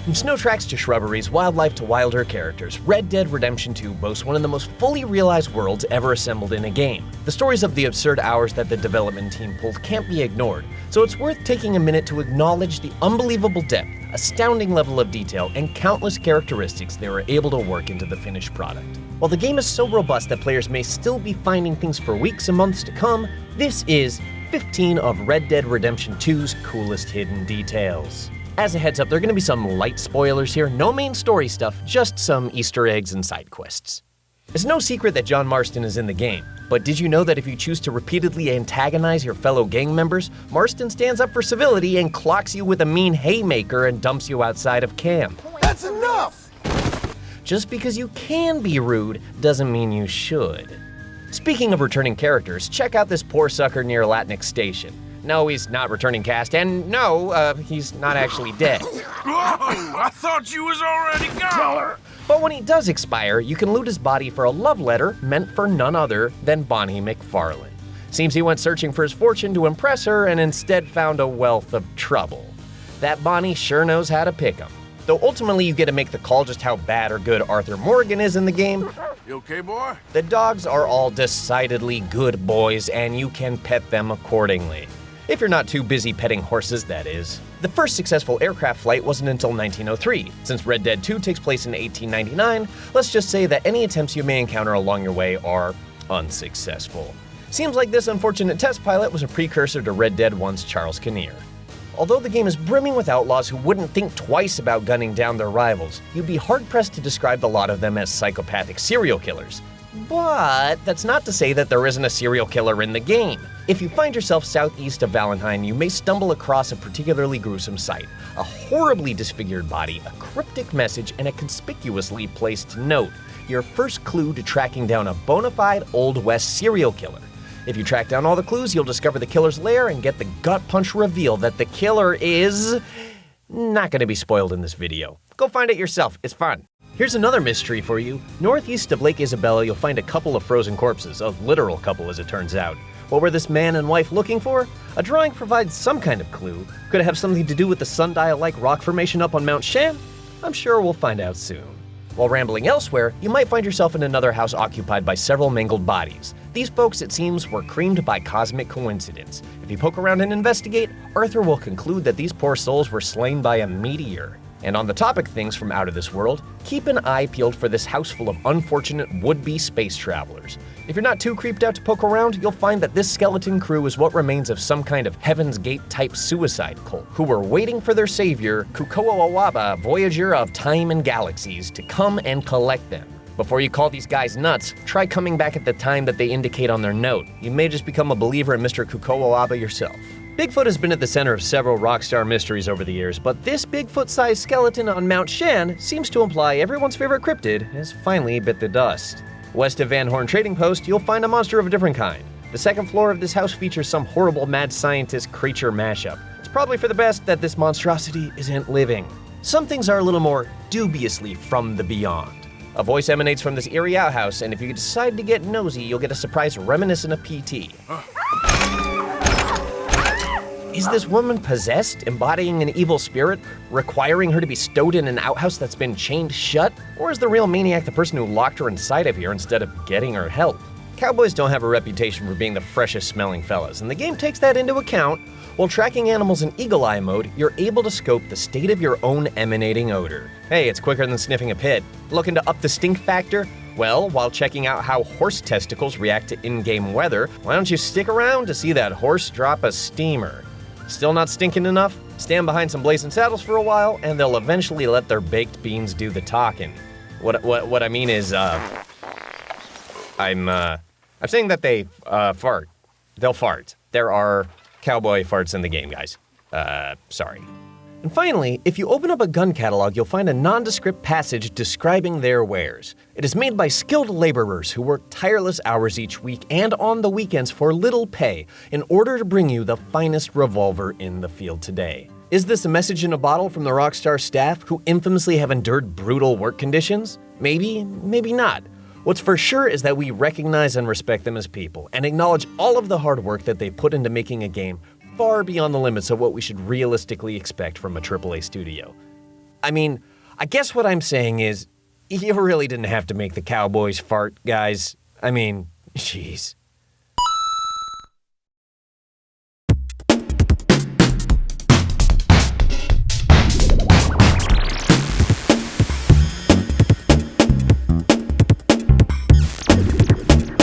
From snow tracks to shrubberies, wildlife to wilder characters, Red Dead Redemption 2 boasts one of the most fully realized worlds ever assembled in a game. The stories of the absurd hours that the development team pulled can't be ignored, so it's worth taking a minute to acknowledge the unbelievable depth, astounding level of detail, and countless characteristics they were able to work into the finished product. While the game is so robust that players may still be finding things for weeks and months to come, this is 15 of Red Dead Redemption 2's coolest hidden details. As a heads up, there are going to be some light spoilers here, no main story stuff, just some Easter eggs and side quests. It's no secret that John Marston is in the game, but did you know that if you choose to repeatedly antagonize your fellow gang members, Marston stands up for civility and clocks you with a mean haymaker and dumps you outside of camp? That's enough! Just because you can be rude doesn't mean you should. Speaking of returning characters, check out this poor sucker near Latnick Station. No, he's not returning cast, and no, he's not actually dead. Whoa, I thought you was already gone. But when he does expire, you can loot his body for a love letter meant for none other than Bonnie McFarlane. Seems he went searching for his fortune to impress her and instead found a wealth of trouble. That Bonnie sure knows how to pick him. Though ultimately you get to make the call just how bad or good Arthur Morgan is in the game. You okay, boy? The dogs are all decidedly good boys, and you can pet them accordingly. If you're not too busy petting horses, that is. The first successful aircraft flight wasn't until 1903. Since Red Dead 2 takes place in 1899, let's just say that any attempts you may encounter along your way are unsuccessful. Seems like this unfortunate test pilot was a precursor to Red Dead 1's Charles Kinnear. Although the game is brimming with outlaws who wouldn't think twice about gunning down their rivals, you'd be hard-pressed to describe the lot of them as psychopathic serial killers. But that's not to say that there isn't a serial killer in the game. If you find yourself southeast of Valentine, you may stumble across a particularly gruesome sight. A horribly disfigured body, a cryptic message, and a conspicuously placed note. Your first clue to tracking down a bona fide Old West serial killer. If you track down all the clues, you'll discover the killer's lair and get the gut punch reveal that the killer is not going to be spoiled in this video. Go find it yourself, it's fun. Here's another mystery for you. Northeast of Lake Isabella, you'll find a couple of frozen corpses, a literal couple as it turns out. What were this man and wife looking for? A drawing provides some kind of clue. Could it have something to do with the sundial-like rock formation up on Mount Shan? I'm sure we'll find out soon. While rambling elsewhere, you might find yourself in another house occupied by several mangled bodies. These folks, it seems, were creamed by cosmic coincidence. If you poke around and investigate, Arthur will conclude that these poor souls were slain by a meteor. And on the topic of things from out of this world, keep an eye peeled for this house full of unfortunate would-be space travelers. If you're not too creeped out to poke around, you'll find that this skeleton crew is what remains of some kind of Heaven's Gate-type suicide cult, who were waiting for their savior, Kukoa, voyager of time and galaxies, to come and collect them. Before you call these guys nuts, try coming back at the time that they indicate on their note. You may just become a believer in Mr. Kukoa yourself. Bigfoot has been at the center of several rockstar mysteries over the years, but this Bigfoot-sized skeleton on Mount Shan seems to imply everyone's favorite cryptid has finally bit the dust. West of Van Horn Trading Post, you'll find a monster of a different kind. The second floor of this house features some horrible mad scientist creature mashup. It's probably for the best that this monstrosity isn't living. Some things are a little more dubiously from the beyond. A voice emanates from this eerie outhouse, and if you decide to get nosy, you'll get a surprise reminiscent of PT. Is this woman possessed, embodying an evil spirit, requiring her to be stowed in an outhouse that's been chained shut? Or is the real maniac the person who locked her inside of here instead of getting her help? Cowboys don't have a reputation for being the freshest smelling fellas, and the game takes that into account. While tracking animals in eagle eye mode, you're able to scope the state of your own emanating odor. Hey, it's quicker than sniffing a pit. Looking to up the stink factor? Well, while checking out how horse testicles react to in-game weather, why don't you stick around to see that horse drop a steamer? Still not stinking enough? Stand behind some blazing saddles for a while, and they'll eventually let their baked beans do the talking. What I mean is, I'm saying that they fart. They'll fart. There are cowboy farts in the game, guys. Sorry. And finally, if you open up a gun catalog, you'll find a nondescript passage describing their wares. It is made by skilled laborers who work tireless hours each week and on the weekends for little pay in order to bring you the finest revolver in the field today. Is this a message in a bottle from the Rockstar staff who infamously have endured brutal work conditions? Maybe, maybe not. What's for sure is that we recognize and respect them as people and acknowledge all of the hard work that they put into making a game far beyond the limits of what we should realistically expect from a AAA studio. I mean, I guess what I'm saying is, you really didn't have to make the Cowboys fart, guys. I mean, jeez.